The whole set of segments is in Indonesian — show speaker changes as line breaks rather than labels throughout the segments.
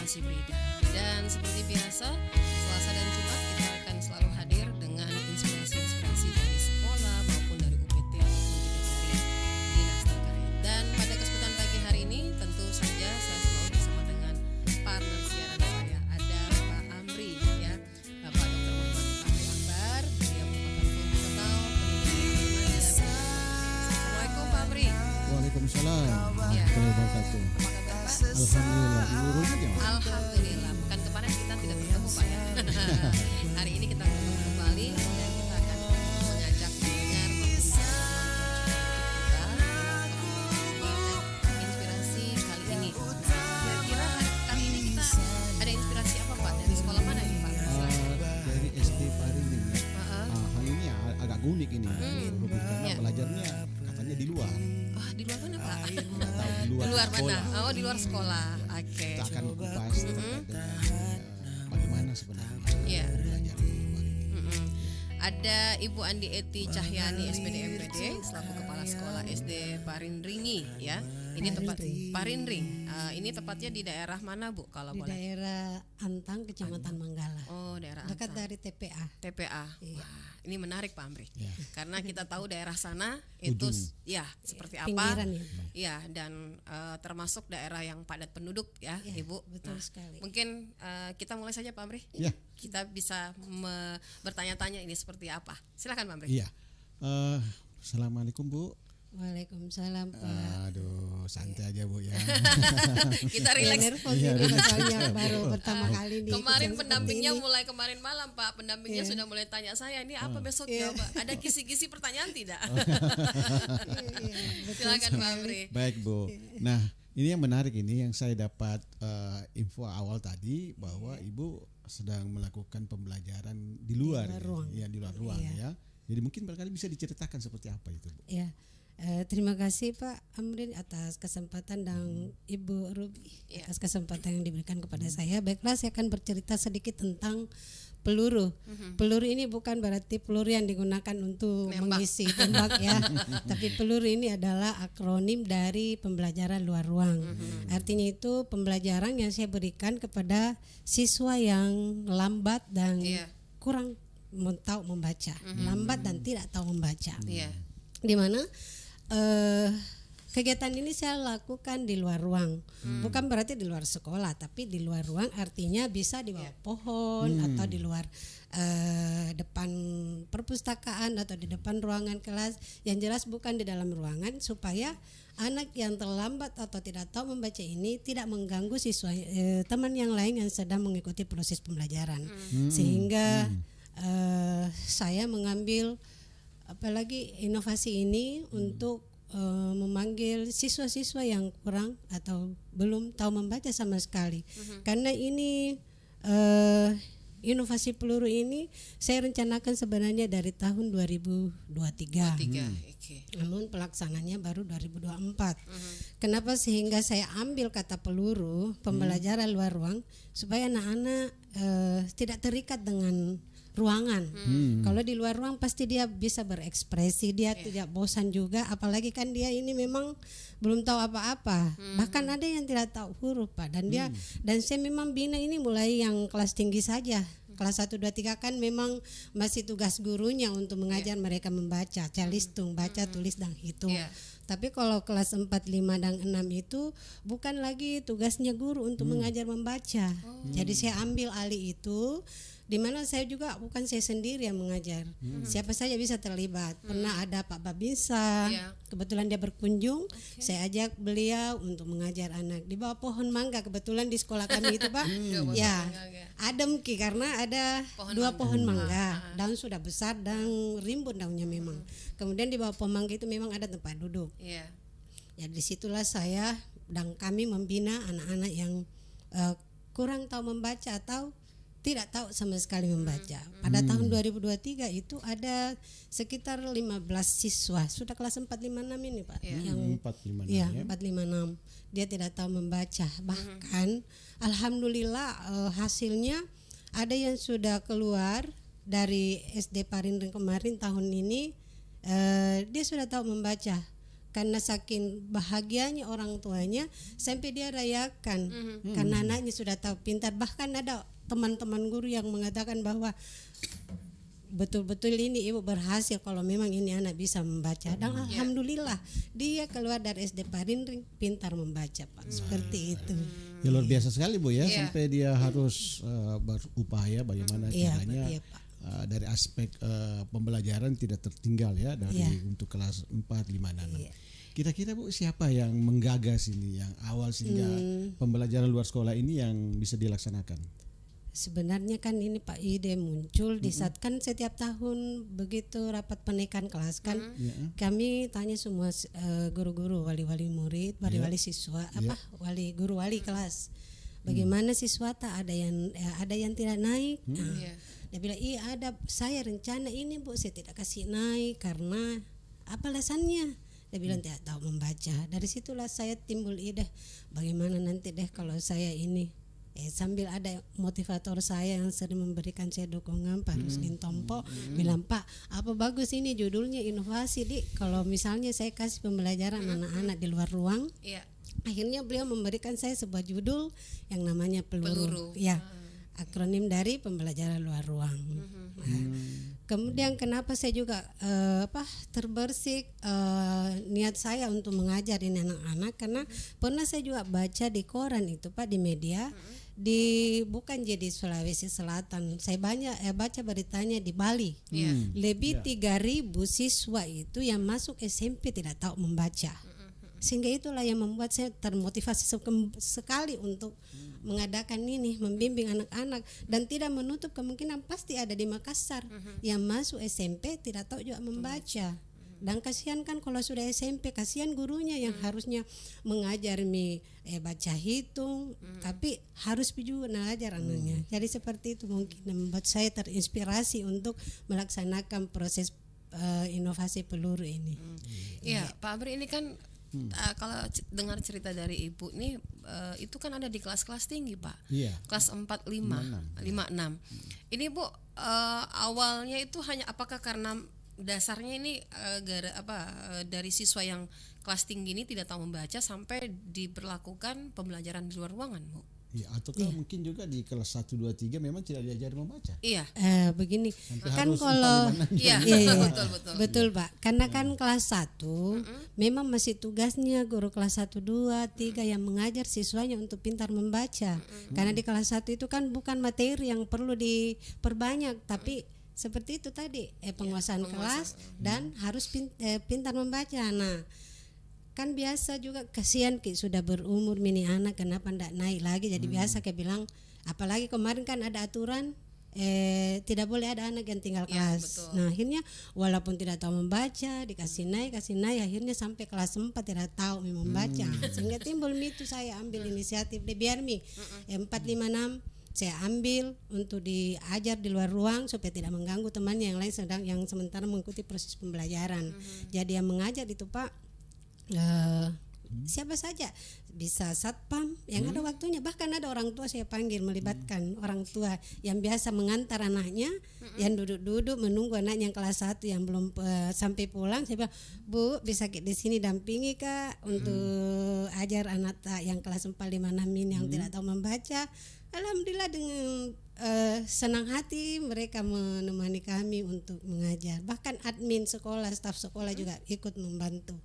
kasih Brida. Dan seperti biasa, Selasa dan Jumat kita akan selalu hadir dengan inspirasi-inspirasi dari sekolah maupun dari UPT ataupun juga dari dinas terkait. Dan pada kesempatan pagi hari ini tentu saja saya selalu bersama dengan partner siaran saya, ada Pak Amri ya, Bapak Dr. Muhammad Amri Akbar. Beliau merupakan profesional pendidik lingkungan. Assalamualaikum Pak Amri.
Waalaikumsalam
Ya.
warahmatullahi wabarakatuh.
Apa kabar Pak?
Alhamdulillah, Ibu Rumi gimana?
Alhamdulillah, bukan kemarin kita tidak bertemu Pak ya. Hari ini kita bertemu kembali dan kita akan mengajak pendengar inspirasi kali ini. Kira-kira kali ini kita ada inspirasi apa Pak? Dari sekolah mana ini Pak?
Dari SD Parinding ya. Hal ini agak unik ini Rumi, karena
Ya.
belajarnya katanya di luar.
Oh, di luar mana Pak?
Nggak tahu di
Di
luar
luar
sekolah.
mana? Oh, di luar sekolah. Oke.
Kita akan kupas terkait dengan bagaimana sebenarnya
Iya.
belajar di luar ini.
Mm-mm. Ada Ibu Andi Eti Cahyani SPD MPD selaku Kepala Sekolah SD Parindringi ya. Ini tepat Parindring. Ini tepatnya di daerah mana Bu kalau
Di
boleh?
daerah Antang, Kecamatan Manggala,
Oh, daerah
dekat
Antang.
dari TPA.
TPA. Wah, ini menarik Pak Amri.
Ya.
Karena kita tahu daerah sana itu ya seperti apa.
Pinggiran ya.
Ya, dan termasuk daerah yang padat penduduk ya, Ibu.
Betul
Nah,
sekali.
mungkin kita mulai saja Pak Amri.
Ya.
Kita bisa bertanya-tanya ini seperti apa. Silakan Pak Amri.
Iya. Assalamualaikum Bu.
Waalaikumsalam Pak.
Aduh, santai aja Bu ya.
Kita
Ya,
relax.
nervous
Iya,
juga
relax.
soalnya baru pertama kali nih.
Kemarin
ikut yang
pendampingnya
seperti
mulai kemarin malam Pak. Pendampingnya sudah mulai tanya saya ini apa besok
Iya.
jawab. Ada kisi-kisi pertanyaan tidak?
ini. Iya, betul
Silakan Pak
sekali.
Amri.
Baik Bu. Nah, ini yang menarik ini yang saya dapat info awal tadi bahwa Ibu sedang melakukan pembelajaran di luar,
luar ruang.
ya di luar ruang
Iya.
ya. Jadi mungkin barangkali bisa diceritakan seperti apa itu Bu.
Ya. Terima kasih Pak Amrin atas kesempatan dan Ibu Ruby atas kesempatan yang diberikan kepada saya. Baiklah, saya akan bercerita sedikit tentang peluru. Peluru ini bukan berarti peluru yang digunakan untuk
Nembak.
mengisi tembak ya. Tapi peluru ini adalah akronim dari pembelajaran luar ruang. Artinya itu pembelajaran yang saya berikan kepada siswa yang lambat dan
Iya.
kurang tahu membaca, lambat dan tidak tahu membaca.
Iya.
Di mana kegiatan ini saya lakukan di luar ruang, bukan berarti di luar sekolah, tapi di luar ruang artinya bisa di bawah pohon atau di luar depan perpustakaan atau di depan ruangan kelas, yang jelas bukan di dalam ruangan, supaya anak yang terlambat atau tidak tahu membaca ini tidak mengganggu siswa teman yang lain yang sedang mengikuti proses pembelajaran. Sehingga saya mengambil apalagi inovasi ini untuk memanggil siswa-siswa yang kurang atau belum tahu membaca sama sekali. Karena ini inovasi peluru ini saya rencanakan sebenarnya dari tahun 2023.
Tiga. Oke.
Namun pelaksananya baru 2024. Kenapa sehingga saya ambil kata peluru pembelajaran luar ruang supaya anak-anak tidak terikat dengan ruangan. Kalau di luar ruang pasti dia bisa berekspresi, dia tidak bosan juga, apalagi kan dia ini memang belum tahu apa-apa. Bahkan ada yang tidak tahu huruf Pak, dan dia dan saya memang bina ini mulai yang kelas tinggi saja. Kelas 1 2 3 kan memang masih tugas gurunya untuk mengajar mereka membaca, calistung, baca, tulis dan hitung.
Iya.
Tapi kalau kelas 4, 5 dan 6 itu bukan lagi tugasnya guru untuk mengajar membaca. Jadi saya ambil alih itu, di mana saya juga bukan saya sendiri yang mengajar. Siapa saja bisa terlibat. Pernah ada Pak Babinsa,
Iya.
kebetulan dia berkunjung, saya ajak beliau untuk mengajar anak di bawah pohon mangga, kebetulan di sekolah kami itu Pak. Ya, adem Ki, karena ada dua pohon mangga, daun sudah besar dan rimbun daunnya memang. Kemudian di bawah pohon mangga itu memang ada tempat duduk.
Iya.
Ya disitulah saya dan kami membina anak-anak yang kurang tahu membaca atau tidak tahu sama sekali membaca. Pada tahun 2023 itu ada sekitar 15 siswa sudah kelas 4, 5, 6 ini Pak. Yang
456
Iya,
ya.
456. Dia tidak tahu membaca. Bahkan alhamdulillah hasilnya ada yang sudah keluar dari SD Parindring kemarin tahun ini, dia sudah tahu membaca. karena saking bahagianya orang tuanya sampai dia rayakan karena anaknya sudah tahu pintar. Bahkan ada teman-teman guru yang mengatakan bahwa betul-betul ini ibu berhasil kalau memang ini anak bisa membaca, dan alhamdulillah dia keluar dari SD Parindring pintar membaca Pak. Seperti itu.
Ya luar biasa sekali Bu ya, sampai dia harus berupaya bagaimana caranya
Pak.
Dari aspek pembelajaran tidak tertinggal ya dari untuk kelas 4, 5, 6. Kira-kira Bu siapa yang menggagas ini, yang awal sehingga pembelajaran luar sekolah ini yang bisa dilaksanakan?
Sebenarnya kan ini Pak ide muncul di saat kan setiap tahun begitu rapat penaikan kelas kan kami tanya semua guru-guru, wali-wali murid, wali-wali siswa, wali guru wali kelas. Bagaimana siswa tak ada yang tidak naik? Dia bilang ada saya rencana ini Bu, saya tidak kasih naik karena apa alasannya? Dia bilang tidak tahu membaca. Dari situlah saya timbul ide bagaimana nanti deh kalau saya ini sambil ada motivator saya yang sering memberikan saya dukungan, Pak Ruslin Tompo, bilang Pak apa bagus ini judulnya inovasi kalau misalnya saya kasih pembelajaran anak-anak di luar ruang. Akhirnya beliau memberikan saya sebuah judul yang namanya peluru. Akronim dari pembelajaran luar ruang. Kemudian kenapa saya juga terbersih niat saya untuk mengajar ini anak-anak, karena pernah saya juga baca di koran itu Pak, di media bukan jadi Sulawesi Selatan, saya banyak baca beritanya di Bali. Lebih 3.000 siswa itu yang masuk SMP tidak tahu membaca. Sehingga itulah yang membuat saya termotivasi sekali untuk mengadakan ini, membimbing anak-anak, dan tidak menutup kemungkinan pasti ada di Makassar yang masuk SMP tidak tahu juga membaca. Dan kasihan kan kalau sudah SMP, kasihan gurunya yang harusnya mengajar baca hitung, tapi harus juga mengajar anaknya. Jadi seperti itu mungkin membuat saya terinspirasi untuk melaksanakan proses inovasi peluru ini.
Iya, Pak Abri ini kan kalau dengar cerita dari Ibu nih itu kan ada di kelas-kelas tinggi Pak. Kelas 4, 5, 6. Ini Bu awalnya itu hanya apakah karena dasarnya ini dari siswa yang kelas tinggi ini tidak tahu membaca sampai diberlakukan pembelajaran di luar ruangan Bu?
Ataukah mungkin juga di kelas 1, 2, 3 memang tidak diajari membaca?
Begini
sampai
kan kalau betul Pak, karena kan kelas 1 memang masih tugasnya guru kelas 1, 2, 3 yang mengajar siswanya untuk pintar membaca. Karena di kelas 1 itu kan bukan materi yang perlu diperbanyak, tapi seperti itu tadi penguasaan kelas dan harus pintar membaca. Nah kan biasa juga kasihan sudah berumur mini anak, kenapa ndak naik lagi, jadi biasa kayak bilang, apalagi kemarin kan ada aturan tidak boleh ada anak yang tinggal kelas. Nah akhirnya walaupun tidak tahu membaca dikasih naik, akhirnya sampai kelas 4 tidak tahu membaca. Sehingga timbul itu saya ambil inisiatif deh, biar 4, 5, 6 saya ambil untuk diajar di luar ruang supaya tidak mengganggu temannya yang lain yang sementara mengikuti proses pembelajaran. Jadi yang mengajar itu Pak siapa saja, bisa satpam yang ada waktunya, bahkan ada orang tua saya panggil, melibatkan orang tua yang biasa mengantar anaknya, yang duduk-duduk menunggu anaknya yang kelas 1 yang belum sampai pulang. Saya bilang, Bu bisa di sini dampingi Kak untuk ajar anak yang kelas 4, 5, 6 ini yang tidak tahu membaca. Alhamdulillah dengan senang hati mereka menemani kami untuk mengajar. Bahkan admin sekolah, staf sekolah juga ikut membantu.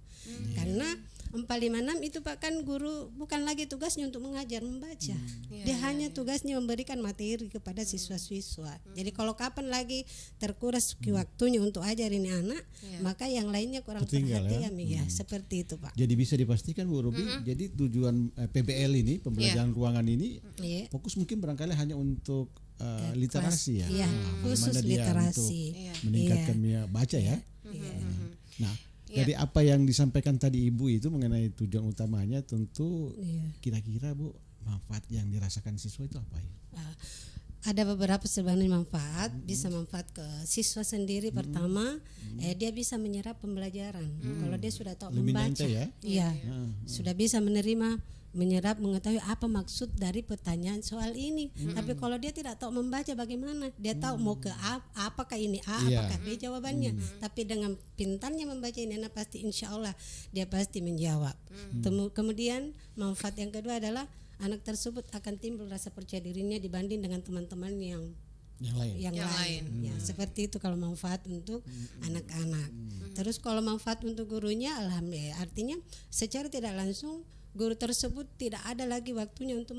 Karena 4, 5, 6 itu Pak kan guru bukan lagi tugasnya untuk mengajar membaca. Dia hanya tugasnya memberikan materi kepada siswa-siswa. Jadi kalau kapan lagi terkuras waktunya untuk ajar ini anak, maka yang lainnya kurang perhatian seperti itu Pak.
Jadi bisa dipastikan Bu Ruby, jadi tujuan PBL ini, pembelajaran ruangan ini fokus mungkin barangkali hanya untuk literasi
khusus literasi
untuk meningkatkan baca Nah dari apa yang disampaikan tadi Ibu itu mengenai tujuan utamanya, tentu kira-kira Bu manfaat yang dirasakan siswa itu apa ya?
ada beberapa sebenarnya manfaat, bisa manfaat ke siswa sendiri. Pertama, dia bisa menyerap pembelajaran. Kalau dia sudah tahu
Lebih
membaca,
nyantai ya?
iya, sudah bisa menerima, menyerap, mengetahui apa maksud dari pertanyaan soal ini. Tapi kalau dia tidak tahu membaca bagaimana? Dia tahu mau ke apakah ini A,
Iya.
apakah B jawabannya. Tapi dengan pintarnya membaca ini, anak pasti insya Allah dia pasti menjawab. Kemudian manfaat yang kedua adalah anak tersebut akan timbul rasa percaya dirinya dibanding dengan teman-teman yang
Yang lain.
lain. Ya, seperti itu kalau manfaat untuk anak-anak. Terus kalau manfaat untuk gurunya, alhamdulillah, artinya secara tidak langsung guru tersebut tidak ada lagi waktunya untuk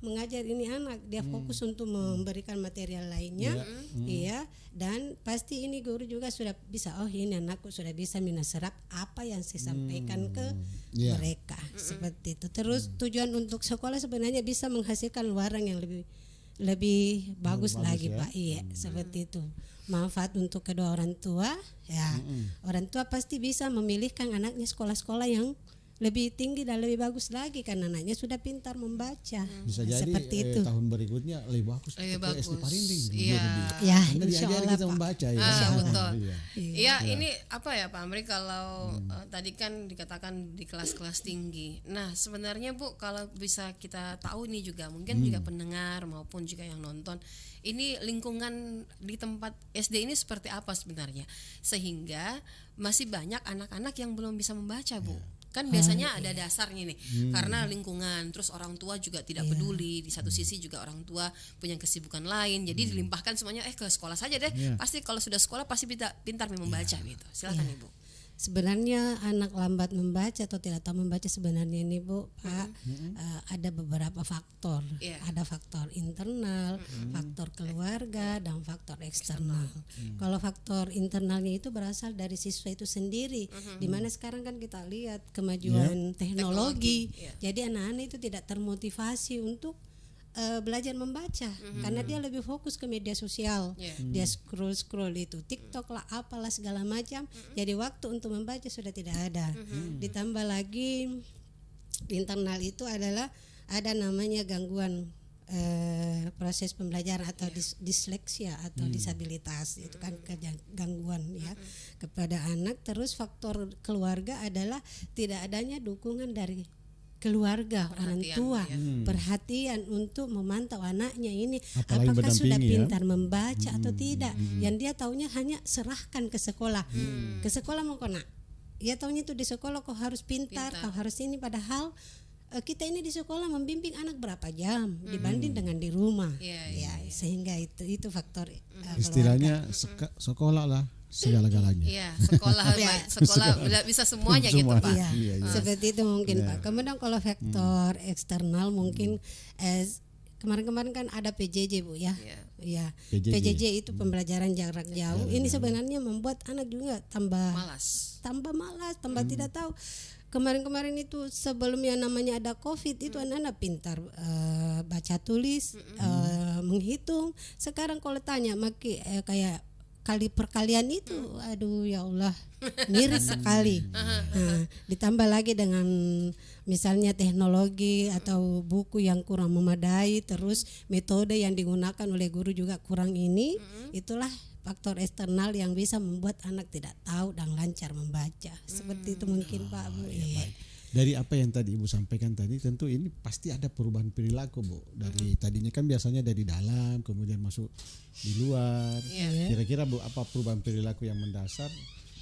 mengajar ini anak, dia fokus untuk memberikan material lainnya, iya, dan pasti ini guru juga sudah bisa, oh ini anakku sudah bisa serap apa yang saya sampaikan ke mereka, seperti itu. Terus tujuan untuk sekolah sebenarnya bisa menghasilkan luaran yang lebih bagus lagi ya? Pak, iya, seperti itu. Manfaat untuk kedua orang tua, ya, orang tua pasti bisa memilihkan anaknya sekolah-sekolah yang lebih tinggi dan lebih bagus lagi karena anaknya sudah pintar membaca.
Bisa jadi
seperti itu.
Tahun berikutnya lebih bagus.
Lebih bagus.
SD Parinding.
Iya.
Ya,
Karena
insya
diajari
Allah
kita
Pak.
membaca ya.
Betul.
Iya.
Iya, ini apa ya Pak Amri, kalau tadi kan dikatakan di kelas-kelas tinggi. Nah, sebenarnya Bu, kalau bisa kita tahu nih juga, mungkin juga pendengar maupun juga yang nonton, ini lingkungan di tempat SD ini seperti apa sebenarnya? Sehingga masih banyak anak-anak yang belum bisa membaca, Bu. Kan biasanya ada dasarnya nih, karena lingkungan, terus orang tua juga tidak peduli. Di satu sisi juga orang tua punya kesibukan lain, jadi dilimpahkan semuanya ke sekolah saja deh. Pasti kalau sudah sekolah pasti pintar membaca gitu. Silakan Ibu.
Sebenarnya anak lambat membaca atau tidak tahu membaca sebenarnya ini Bu, Pak, ada beberapa faktor. Ada faktor internal, faktor keluarga, dan faktor eksternal. Kalau faktor internalnya itu berasal dari siswa itu sendiri, di mana sekarang kan kita lihat kemajuan teknologi. Jadi anak-anak itu tidak termotivasi untuk belajar membaca karena dia lebih fokus ke media sosial. Dia scroll itu TikTok lah, apalah segala macam. Jadi waktu untuk membaca sudah tidak ada. Ditambah lagi internal itu adalah ada namanya gangguan proses pembelajaran atau disleksia atau disabilitas, itu kan gangguan ya kepada anak. Terus faktor keluarga adalah tidak adanya dukungan dari keluarga, orang tua, perhatian untuk memantau anaknya ini apakah sudah pintar membaca atau tidak. Yang dia taunya hanya serahkan ke sekolah. Ke sekolah mau kena. Dia taunya itu di sekolah kau harus pintar, kau harus ini, padahal kita ini di sekolah membimbing anak berapa jam dibanding dengan di rumah. Sehingga itu faktor
istilahnya sekolah lah segala-galanya.
Iya, sekolah bisa semuanya gitu Pak.
Iya. Seperti itu mungkin Pak. Kemudian kalau faktor eksternal mungkin kemarin-kemarin kan ada PJJ Bu ya. Iya. PJJ itu pembelajaran jarak jauh. Ini sebenarnya membuat anak juga tambah malas, tambah tidak tahu. Kemarin-kemarin itu sebelum yang namanya ada COVID itu anak-anak pintar baca tulis, menghitung. Sekarang kalau tanya kayak kali perkalian itu, aduh ya Allah, miris sekali. Ditambah lagi dengan misalnya teknologi atau buku yang kurang memadai, terus metode yang digunakan oleh guru juga kurang ini, itulah faktor eksternal yang bisa membuat anak tidak tahu dan lancar membaca. Seperti itu mungkin Pak Bu.
Dari apa yang tadi Ibu sampaikan tadi, tentu ini pasti ada perubahan perilaku Bu. Dari tadinya kan biasanya dari dalam kemudian masuk di luar. Kira-kira Bu, apa perubahan perilaku yang mendasar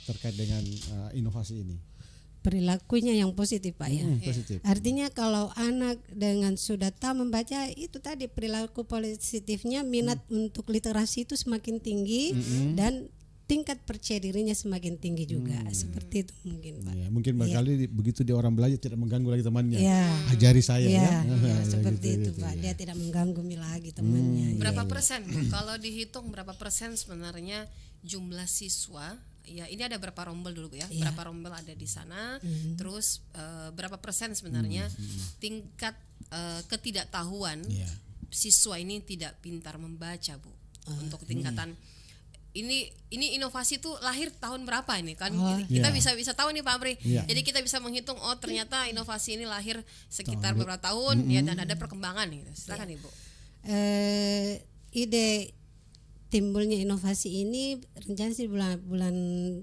terkait dengan inovasi ini?
Perilakunya yang positif Pak ya.
Positif.
Artinya kalau anak dengan sudah tahu membaca, itu tadi perilaku positifnya, minat untuk literasi itu semakin tinggi dan tingkat percaya dirinya semakin tinggi juga. Seperti itu mungkin Pak.
Mungkin barangkali begitu dia orang belajar tidak mengganggu lagi temannya. Ajari saya
seperti itu Pak. Dia tidak mengganggu lagi temannya.
Berapa persen Bu? Kalau dihitung berapa persen sebenarnya jumlah siswa? Ya, ini ada berapa rombel dulu ya? Berapa rombel ada di sana? Terus berapa persen sebenarnya tingkat ketidaktahuan siswa ini tidak pintar membaca Bu? Untuk tingkatan ini inovasi tuh lahir tahun berapa ini kan? Kita bisa tahu nih Pak Amri. Jadi kita bisa menghitung, oh ternyata inovasi ini lahir sekitar beberapa tahun ya, dan ada perkembangan gitu. Silakan Ibu.
ide timbulnya inovasi ini rencana sih bulan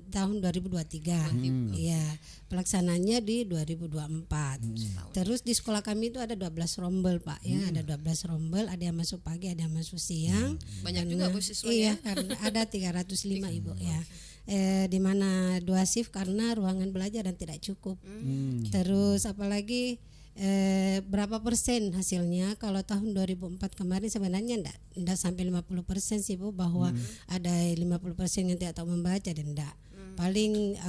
tahun 2023. Iya, pelaksananya di 2024. Terus di sekolah kami itu ada 12 rombel, Pak, ya. Ada 12 rombel, ada yang masuk pagi, ada yang masuk siang.
Banyak juga Bu siswanya.
Iya, karena ada 305 Ibu ya. Di mana 2 shift karena ruangan belajar dan tidak cukup. Terus apalagi berapa persen hasilnya? Kalau tahun 2004 kemarin sebenarnya enggak sampai 50% sih Bu, bahwa ada 50% yang tidak tahu membaca dan enggak. Paling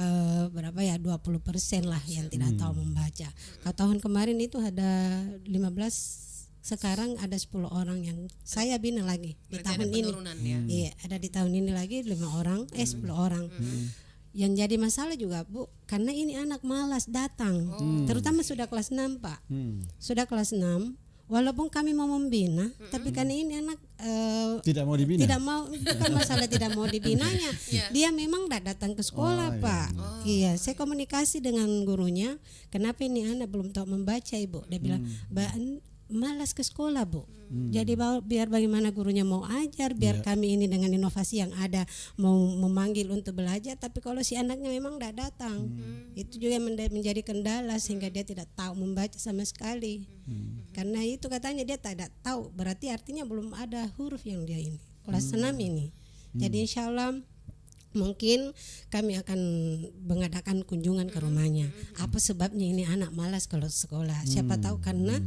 berapa ya, 20% lah yang tidak tahu membaca. Kalau tahun kemarin itu ada 15, sekarang ada 10 orang yang saya bina lagi di
Berarti
tahun
ada
ini.
penurunan, ya.
Iya, ada di tahun ini lagi 10 orang. Yang jadi masalah juga Bu, karena ini anak malas datang, terutama sudah kelas 6 Pak, sudah kelas 6. Walaupun kami mau membina, tapi karena ini anak
Tidak mau dibina.
tidak mau, bukan masalah tidak mau dibinanya, dia memang tidak datang ke sekolah Pak. Iya, saya komunikasi dengan gurunya, kenapa ini anak belum tahu membaca Ibu? Dia bilang, malas ke sekolah Bu. Jadi biar bagaimana gurunya mau ajar, biar kami ini dengan inovasi yang ada mau memanggil untuk belajar, tapi kalau si anaknya memang tidak datang, itu juga menjadi kendala sehingga dia tidak tahu membaca sama sekali. Karena itu katanya dia tidak tahu, berarti artinya belum ada huruf yang dia ini kelas 6 ini. Jadi insya Allah mungkin kami akan mengadakan kunjungan ke rumahnya. Apa sebabnya ini anak malas kalau sekolah? Siapa tahu karena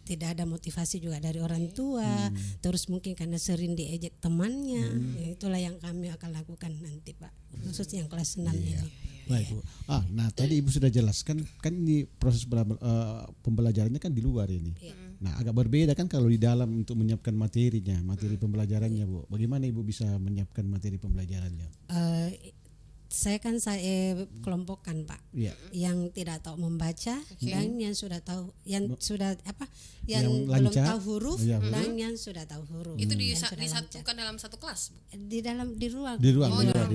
tidak ada motivasi juga dari orang tua, terus mungkin karena sering diejek temannya. Ya, itulah yang kami akan lakukan nanti Pak, khususnya yang kelas 6 ini.
Baik Bu. Nah tadi Ibu sudah jelaskan kan ini proses pembelajarannya kan di luar ini. Nah agak berbeda kan kalau di dalam untuk menyiapkan materinya, materi pembelajarannya Bu. Bagaimana Ibu bisa menyiapkan materi pembelajarannya?
Saya kelompokkan Pak, yang tidak tahu membaca dan yang sudah tahu, yang sudah yang belum tahu huruf dan yang sudah tahu huruf.
Itu disatukan dalam satu kelas Bu?
Di ruang.
Di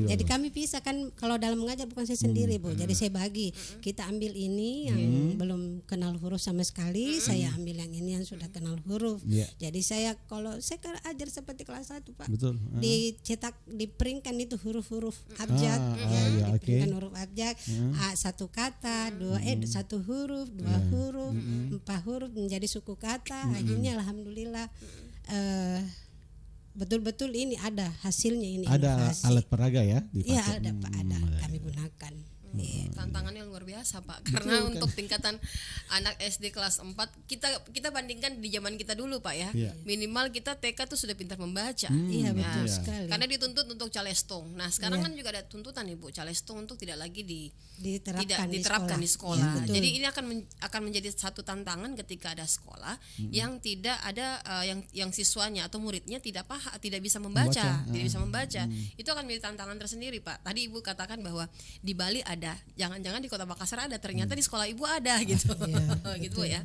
Jadi kami pisahkan, kalau dalam mengajar bukan saya sendiri Bu. Jadi saya bagi, kita ambil ini yang belum kenal huruf sama sekali, saya ambil yang ini yang sudah kenal huruf. Jadi saya kalau saya ajar seperti kelas 1 Pak.
Betul.
Dicetak, diprintkan itu huruf-huruf abjad. Diberikan huruf abjad, satu kata, satu huruf, 2 huruf, 4 huruf menjadi suku kata. Akhirnya alhamdulillah betul-betul ini ada hasilnya ini.
Ada
inovasi.
alat peraga ya?
Iya ada Pak, ada kami gunakan.
Tantangannya luar biasa Pak, karena untuk tingkatan anak SD kelas 4 kita bandingkan di zaman kita dulu Pak ya, minimal kita TK tuh sudah pintar membaca.
Iya betul sekali.
Karena dituntut untuk calestong. Nah sekarang kan juga ada tuntutan Ibu, calestong untuk tidak lagi diterapkan di sekolah. Jadi ini akan menjadi satu tantangan ketika ada sekolah yang tidak ada yang siswanya atau muridnya tidak bisa membaca, tidak bisa membaca. Itu akan menjadi tantangan tersendiri Pak. Tadi Ibu katakan bahwa di Bali ada, jangan-jangan di Kota Makassar ada, ternyata di sekolah Ibu ada gitu. Gitu ya.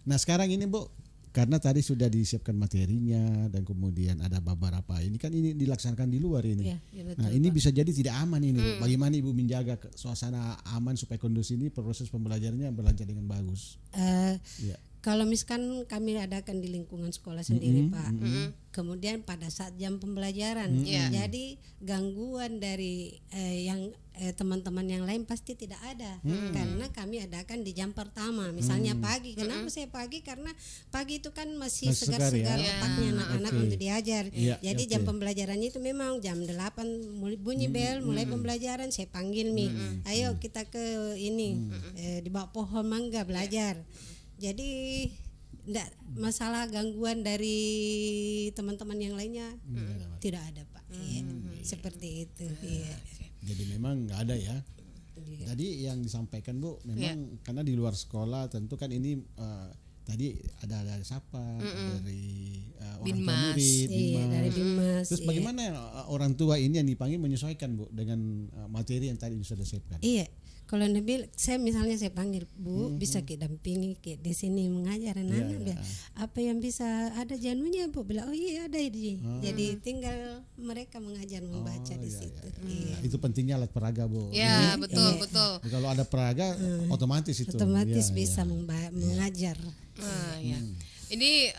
Nah sekarang ini Bu, karena tadi sudah disiapkan materinya dan kemudian ada beberapa ini kan ini dilaksanakan di luar ini.
Betul,
nah ini bisa jadi tidak aman ini Bu. Bagaimana Ibu menjaga suasana aman supaya kondusif ini proses pembelajarannya berlanjut dengan bagus?
Kalau misalkan kami adakan di lingkungan sekolah sendiri Pak, kemudian pada saat jam pembelajaran, jadi gangguan dari yang teman-teman yang lain pasti tidak ada, karena kami adakan di jam pertama, misalnya pagi. Kenapa saya pagi? Karena pagi itu kan masih segar-segar otaknya anak-anak untuk diajar. Jadi jam pembelajarannya itu memang jam 8 bunyi bel, mulai pembelajaran, saya panggil ayo kita ke ini di bawah pohon mangga belajar. Jadi enggak masalah gangguan dari teman-teman yang lainnya tidak ada Pak. Seperti itu.
Jadi memang enggak ada ya. Tadi yang disampaikan Bu memang karena di luar sekolah tentu kan ini tadi ada siapa dari orang tua murid,
dari Binmas.
Terus bagaimana orang tua ini yang dipanggil menyesuaikan Bu dengan materi yang tadi sudah disiapkan?
Iya. Kalau Nabil, saya panggil Bu, bisa kita dampingi di sini mengajar anak-anak. Apa yang bisa ada janunya Bu? Bilang oh iya ada ini. Jadi tinggal mereka mengajar membaca di situ.
Itu pentingnya alat peraga Bu.
Ya betul.
Kalau ada peraga otomatis itu.
Otomatis bisa mengajar.
Ini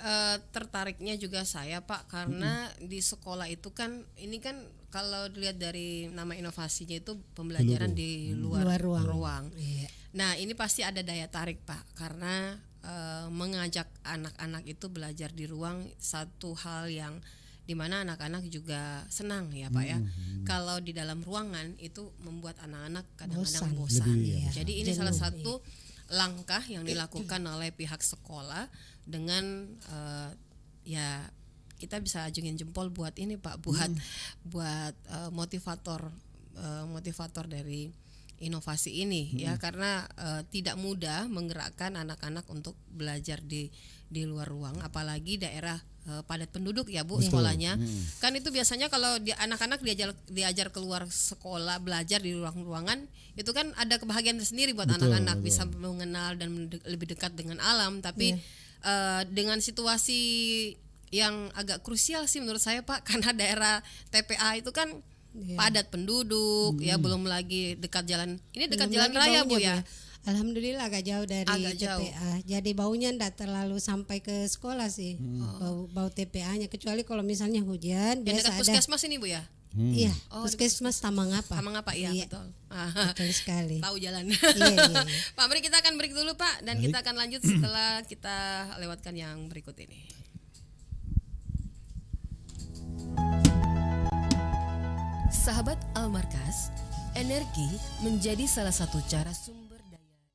tertariknya juga saya Pak, karena di sekolah itu kan ini kan kalau dilihat dari nama inovasinya itu pembelajaran di luar ruang.
Iya.
Nah ini pasti ada daya tarik Pak, karena mengajak anak-anak itu belajar di ruang satu hal yang dimana anak-anak juga senang ya Pak ya. Kalau di dalam ruangan itu membuat anak-anak kadang-kadang bosan. Jadi ini salah satu langkah yang dilakukan oleh pihak sekolah dengan ya kita bisa ajungin jempol buat ini Pak, buat motivator dari inovasi ini ya, karena tidak mudah menggerakkan anak-anak untuk belajar di luar ruang, apalagi daerah padat penduduk ya Bu. Sekolahnya kan itu biasanya kalau anak-anak diajar keluar sekolah belajar di ruangan itu kan ada kebahagiaan tersendiri buat anak-anak, bisa mengenal dan lebih dekat dengan alam. Tapi dengan situasi yang agak krusial sih menurut saya Pak, karena daerah TPA itu kan padat penduduk ya, belum lagi dekat jalan, ini dekat jalan raya Bu ya.
Alhamdulillah agak jauh dari TPA. Jadi baunya enggak terlalu sampai ke sekolah sih. Bau TPA-nya, kecuali kalau misalnya hujan
yang
biasa
dekat
ada.
puskesmas ini Bu ya.
Iya, puskesmas Tamang apa?
Iya betul.
Betul sekali.
Tahu jalan.
Iya.
Pak, mari kita akan break dulu Pak, dan kita akan lanjut setelah kita lewatkan yang berikut ini. Sahabat Al-Markas, energi menjadi salah satu cara sumber daya yang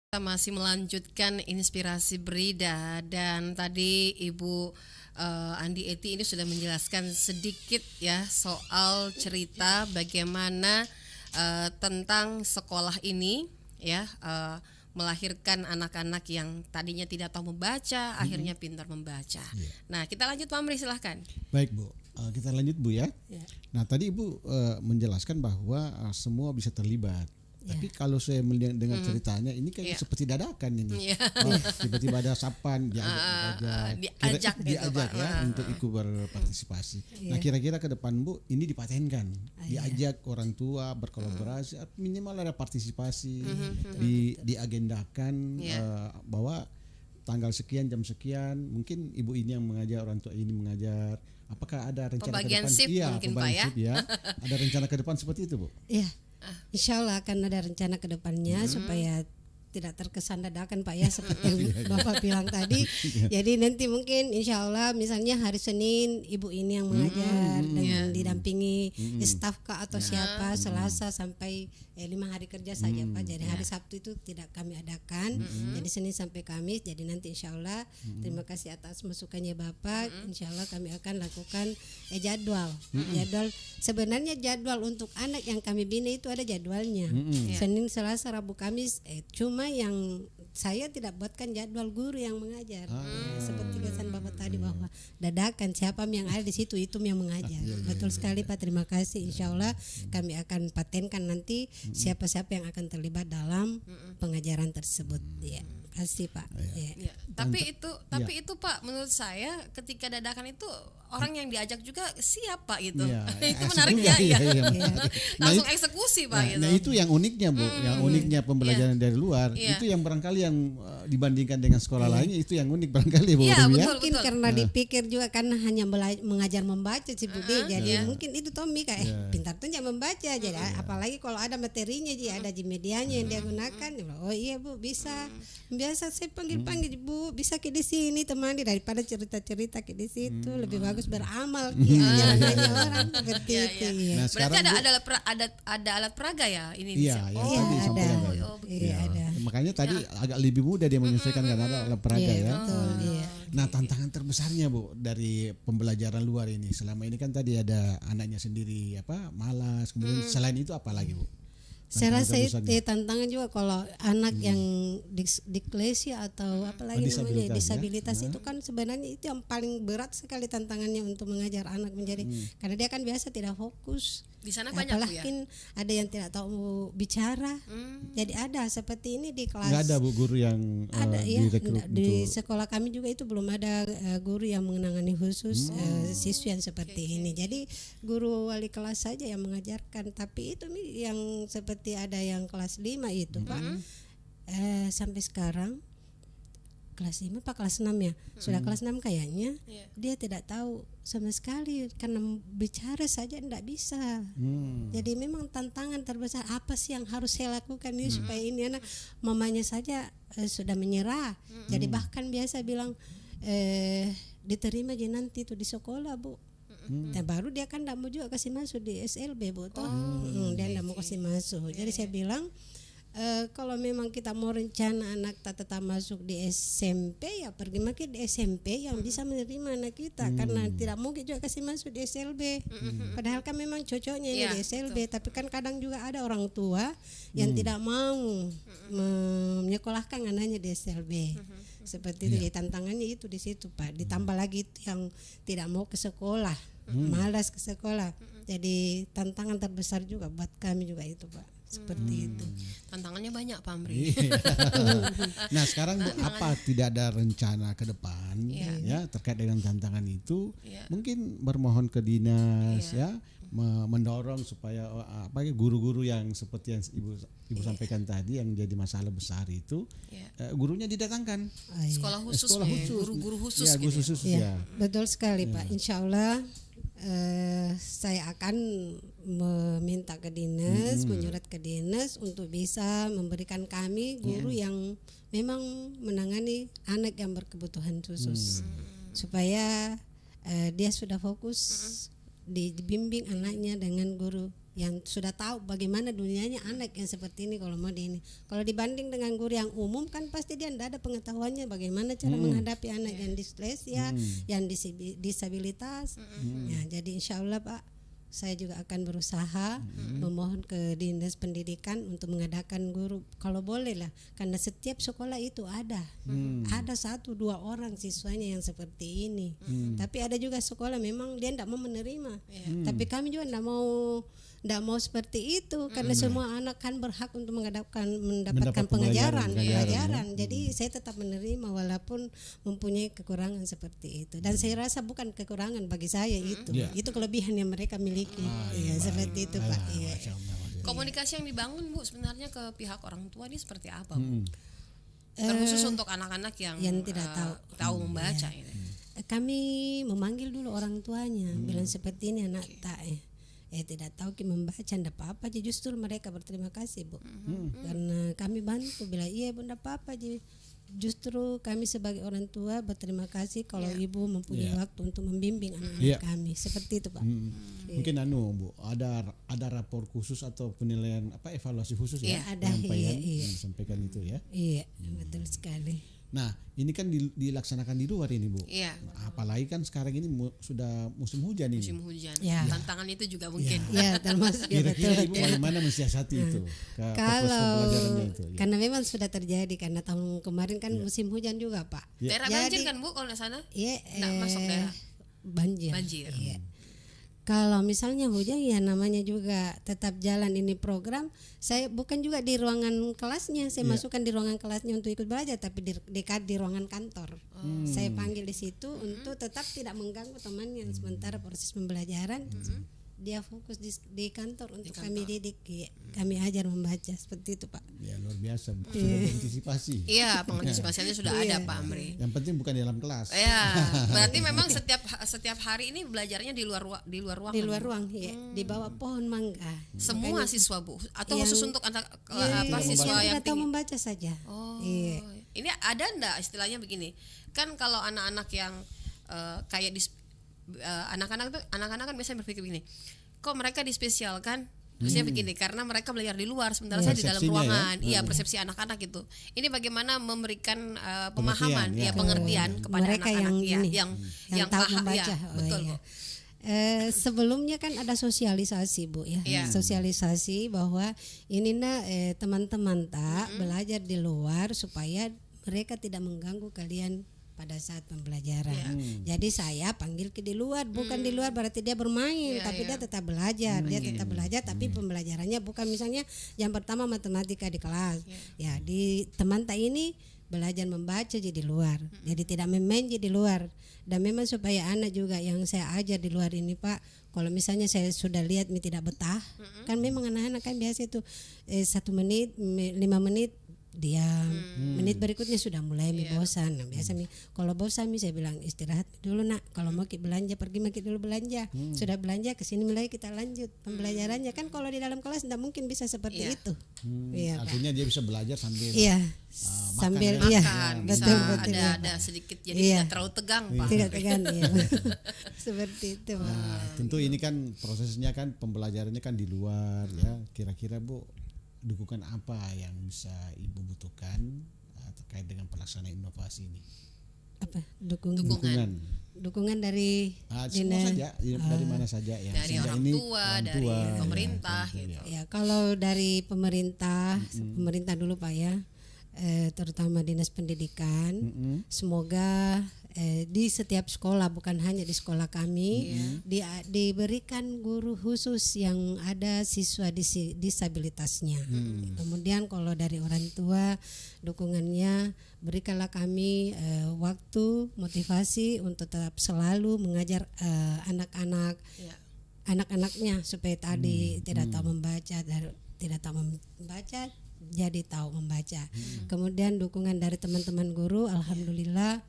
kita masih melanjutkan inspirasi Brida, dan tadi Ibu Andi Eti ini sudah menjelaskan sedikit ya soal cerita bagaimana tentang sekolah ini ya, melahirkan anak-anak yang tadinya tidak tahu membaca akhirnya pintar membaca. Nah kita lanjut Pak Amri, silahkan.
Baik Bu, kita lanjut Bu ya. Nah tadi Ibu menjelaskan bahwa semua bisa terlibat. Tapi kalau saya melihat dengan ceritanya ini kayak seperti dadakan ini. Tiba-tiba ada sapan diajak ya untuk ikut berpartisipasi. Nah kira-kira ke depan Bu ini dipatenkan, diajak orang tua berkolaborasi, minimal ada partisipasi, diagendakan bahwa tanggal sekian jam sekian mungkin ibu ini yang mengajar, orang tua ini mengajar. Apakah ada rencana
pembagian
ke depan?
Sip mungkin Pak ya.
Ada rencana ke depan seperti itu Bu?
Iya. Insya Allah akan ada rencana ke depannya supaya tidak terkesan dadakan Pak ya seperti yang Bapak bilang tadi. Jadi nanti mungkin insya Allah misalnya hari Senin ibu ini yang mengajar dengan didampingi staf Kak atau siapa Selasa sampai 5 hari kerja saja Pak. Jadi hari Sabtu itu tidak kami adakan. Jadi Senin sampai Kamis. Jadi nanti insya Allah terima kasih atas masukannya Bapak. Insya Allah kami akan lakukan jadwal. Jadwal sebenarnya jadwal untuk anak yang kami bina itu ada jadwalnya. Senin, Selasa, Rabu, Kamis. Cuma yang saya tidak buatkan jadwal guru yang mengajar. Seperti kesan Bapak tadi bahwa dadakan siapa yang ada di situ itu yang mengajar. Betul sekali Pak, terima kasih. Insya Allah kami akan patenkan nanti siapa-siapa yang akan terlibat dalam pengajaran tersebut. Ya, kasih Pak.
Ya. Tapi itu Pak, menurut saya ketika dadakan itu orang yang diajak juga siapa gitu. Itu menarik ya. Langsung eksekusi Pak gitu.
Nah itu yang uniknya Bu, yang uniknya pembelajaran dari luar itu yang barangkali yang dibandingkan dengan sekolah lainnya itu yang unik barangkali Bu.
Mungkin karena dipikir juga karena hanya mengajar membaca sih Bu. Jadi mungkin itu Tommy kayak pintar tuh jangan membaca. Jadi apalagi kalau ada materinya ada di medianya yang dia gunakan. Oh iya Bu, bisa. Biasa saya panggil Bu, bisa ke di sini temani daripada cerita-cerita ke di situ lebih bagus beramal jangan nanya orang seperti itu.
Nah,
berarti ada alat peraga ya ini.
Iya, ada. Makanya tadi agak lebih mudah dia menyesuaikan karena ada alat peraga ya.
Betul,
Nah, tantangan terbesarnya Bu dari pembelajaran luar ini selama ini kan tadi ada anaknya sendiri malas, kemudian selain itu apa lagi Bu?
Saya rasa tantangan juga kalau anak yang diklesia atau apalagi namanya disabilitas itu kan sebenarnya itu yang paling berat sekali tantangannya untuk mengajar anak menjadi karena dia kan biasa tidak fokus.
Di sana banyak
apalagi ada yang tidak tahu bicara. Jadi ada seperti ini di kelas.
Nggak ada Bu guru yang
ada di sekolah kami juga itu belum ada guru yang menangani khusus siswa yang seperti ini. Jadi guru wali kelas saja yang mengajarkan. Tapi itu yang seperti ada yang kelas 5 itu Pak. Sampai sekarang kelas 5 Pak kelas 6 ya. Sudah kelas 6 kayaknya dia tidak tahu sama sekali karena bicara saja tidak bisa. Jadi memang tantangan terbesar apa sih yang harus saya lakukan ini supaya ini anak mamanya saja sudah menyerah. Jadi bahkan biasa bilang diterima aja nanti tuh di sekolah Bu. Dan baru dia kan tidak mau juga kasih masuk di SLB Bu toh. Dia tidak mau kasih masuk. Jadi saya bilang kalau memang kita mau rencana anak tetap masuk di SMP ya pergi makin di SMP yang bisa menerima anak kita karena tidak mungkin juga kasih masuk di SLB. Padahal kan memang cocoknya ini di SLB tapi kan kadang juga ada orang tua yang tidak mau menyekolahkan anaknya di SLB. Seperti itu jadi tantangannya itu di situ Pak. Ditambah lagi itu yang tidak mau ke sekolah, malas ke sekolah. Jadi tantangan terbesar juga buat kami juga itu Pak. Seperti itu.
Tantangannya banyak Pak Amri.
Nah sekarang Bu, apa tidak ada rencana ke depan ya terkait dengan tantangan itu? Mungkin bermohon ke dinas mendorong supaya guru-guru yang seperti yang Ibu sampaikan tadi yang jadi masalah besar itu gurunya didatangkan.
Sekolah khusus, guru-guru khusus.
Betul sekali Pak. Insya Allah saya akan meminta ke dinas, menyurat ke dinas untuk bisa memberikan kami guru yang memang menangani anak yang berkebutuhan khusus supaya dia sudah fokus dibimbing anaknya dengan guru yang sudah tahu bagaimana dunianya anak yang seperti ini kalau mau di ini. Kalau dibanding dengan guru yang umum kan pasti dia tidak ada pengetahuannya bagaimana cara menghadapi anak yang dislesia, yang disabilitas. Ya, jadi insya Allah Pak, saya juga akan berusaha memohon ke dinas pendidikan untuk mengadakan guru kalau boleh lah, karena setiap sekolah itu ada 1-2 orang siswanya yang seperti ini. Tapi ada juga sekolah memang dia tidak mau menerima. Tapi kami juga tidak mau seperti itu karena semua anak kan berhak untuk mendapatkan pengajaran. Jadi saya tetap menerima walaupun mempunyai kekurangan seperti itu. Dan saya rasa bukan kekurangan bagi saya itu kelebihan yang mereka miliki. Seperti itu Pak.
Komunikasi yang dibangun Bu sebenarnya ke pihak orang tua ini seperti apa Bu? Terkhusus untuk anak-anak yang tidak tahu membaca ini.
Kami memanggil dulu orang tuanya, bilang seperti ini anak tak tidak tahu membaca ndak apa-apa aja, justru mereka berterima kasih Bu. Karena kami bantu bilang iya Bu ndak apa-apa aja. Justru kami sebagai orang tua berterima kasih kalau ibu mempunyai waktu untuk membimbing anak-anak kami, seperti itu Pak.
Mungkin Bu, ada rapor khusus atau penilaian evaluasi khusus
ada,
yang disampaikan itu ya.
Iya, betul sekali.
Nah, ini kan dilaksanakan di luar ini Bu.
Iya.
Apalagi kan sekarang ini sudah musim hujan ini.
Musim hujan.
Ya.
Tantangan itu juga mungkin.
Ya, termasuk
Kira-kira Ibu bagaimana mensiasati itu?
Kalau
itu,
karena memang sudah terjadi karena tahun kemarin kan musim hujan juga Pak.
Daerah banjir kan Bu kalau di sana?
Iya,
Nggak masuk daerah
banjir.
Iya.
Kalau misalnya hujan ya namanya juga tetap jalan ini program. Saya bukan juga di ruangan kelasnya, saya masukkan di ruangan kelasnya untuk ikut belajar, tapi di ruangan kantor. Saya panggil di situ untuk tetap tidak mengganggu temannya sementara proses pembelajaran. Dia fokus di kantor untuk kami didik, kami ajar membaca, seperti itu Pak.
Ya luar biasa, sudah antisipasi.
Iya, pengantisipasiannya sudah ada Pak Amri.
Yang penting bukan di dalam kelas.
Ya, berarti memang setiap hari ini belajarnya di luar ruangan.
Di luar ruang, di bawah pohon mangga.
Semua siswa Bu, atau khusus untuk anak siswa yang
tidak tahu membaca saja.
Oh, ini ada enggak istilahnya begini? Kan kalau anak-anak yang kayak anak-anak kan biasanya berpikir begini, kok mereka dispesialkan? Terusnya begini, karena mereka belajar di luar sementara saya di dalam ruangan. Iya, persepsi anak-anak itu. Ini bagaimana memberikan pemahaman, pengertian kepada
mereka
anak-anak
yang tahu membaca.
Betul Bu.
Sebelumnya kan ada sosialisasi Bu ya, sosialisasi bahwa ini teman-teman belajar di luar supaya mereka tidak mengganggu kalian pada saat pembelajaran. Jadi saya panggil ke di luar, bukan di luar berarti dia bermain, tapi dia tetap belajar. Dia tetap belajar, tapi pembelajarannya bukan misalnya yang pertama matematika di kelas. Ya, di teman ini belajar membaca di luar. Jadi tidak main di luar. Dan memang supaya anak juga yang saya ajar di luar ini Pak, kalau misalnya saya sudah lihat tidak betah, kan memang anak-anak kan biasa itu 1 menit, 5 menit diam, menit berikutnya sudah mulai bosan. Nah, biasa kalau bosan saya bilang istirahat dulu nak, kalau mau belanja pergi dulu belanja, sudah belanja kesini mulai kita lanjut pembelajarannya. Kan kalau di dalam kelas tidak mungkin bisa seperti itu.
Artinya dia bisa belajar sambil
sambil
makan,
betul.
Ada sedikit jadi tidak terlalu tegang Pak.
Tidak tegang seperti itu Pak.
Tentu ini kan prosesnya kan pembelajarannya kan di luar ya. Kira-kira Bu, dukungan apa yang bisa Ibu butuhkan terkait dengan pelaksanaan inovasi ini?
Apa? Dukungan dari
semua saja, dari mana saja ya.
Dari orang tua, dari pemerintah gitu.
Ya, kalau dari pemerintah dulu Pak ya. Terutama Dinas Pendidikan. Semoga di setiap sekolah, bukan hanya di sekolah kami, diberikan guru khusus yang ada siswa disabilitasnya. Kemudian kalau dari orang tua dukungannya, berikanlah kami waktu, motivasi untuk tetap selalu mengajar anak-anaknya supaya tadi tidak tahu membaca, jadi tahu membaca. Kemudian dukungan dari teman-teman guru, alhamdulillah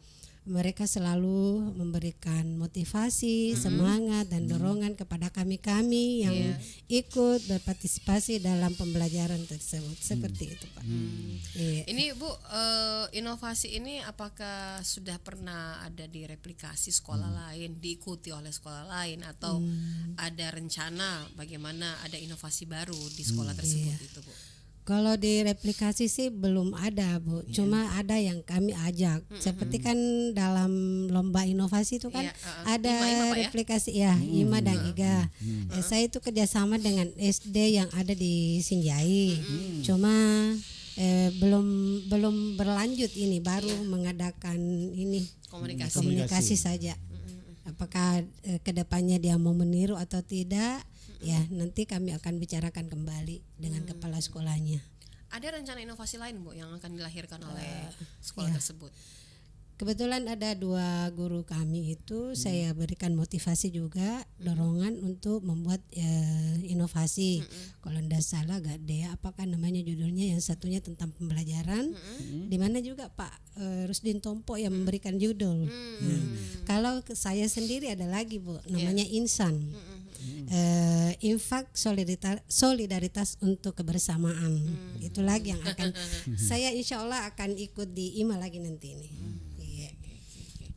mereka selalu memberikan motivasi, semangat dan dorongan kepada kami yang ikut berpartisipasi dalam pembelajaran tersebut. Seperti itu Pak.
Ini Bu, inovasi ini apakah sudah pernah ada direplikasi sekolah lain, diikuti oleh sekolah lain, atau ada rencana bagaimana ada inovasi baru di sekolah tersebut itu Bu?
Kalau direplikasi sih belum ada Bu, cuma ada yang kami ajak. Seperti kan dalam lomba inovasi itu kan ada IMA, replikasi IMA dan IGA. Saya itu kerjasama dengan SD yang ada di Sinjai. Cuma belum berlanjut ini, baru mengadakan ini komunikasi saja. Apakah kedepannya dia mau meniru atau tidak? Ya, nanti kami akan bicarakan kembali dengan kepala sekolahnya.
Ada rencana inovasi lain Bu yang akan dilahirkan oleh sekolah tersebut?
Kebetulan ada 2 guru kami itu saya berikan motivasi juga, dorongan untuk membuat inovasi. Kalau tidak salah Gadea apakah namanya judulnya, yang satunya tentang pembelajaran, di mana juga Pak Rusdin Tompo yang memberikan judul. Kalau saya sendiri ada lagi Bu, namanya Insan. infak solidaritas untuk kebersamaan. Itu lagi yang akan saya insya Allah akan ikut di IMA lagi nanti ini. Iya.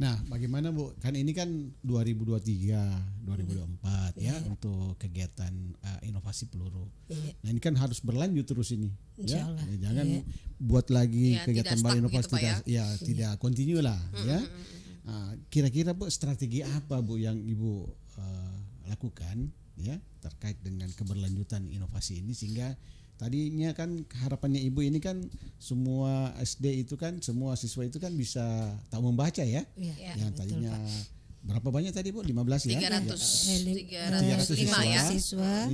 Nah, bagaimana Bu? Kan ini kan 2023, 2024 ya untuk kegiatan inovasi peluru.
Iya.
Nah, ini kan harus berlanjut terus ini.
Insya Allah.
Ya, jangan buat lagi
Ya,
kegiatan
tidak
baru
stuck
inovasi
gitu, Pak,
tidak continue lah ya. Kira-kira Bu strategi apa Bu yang Ibu lakukan ya terkait dengan keberlanjutan inovasi ini, sehingga tadinya kan harapannya Ibu ini kan semua SD itu kan, semua siswa itu kan bisa tahu membaca ya.
Iya.
Yang tadinya berapa banyak tadi Bu? 15 ya?
305 ya.
Siswa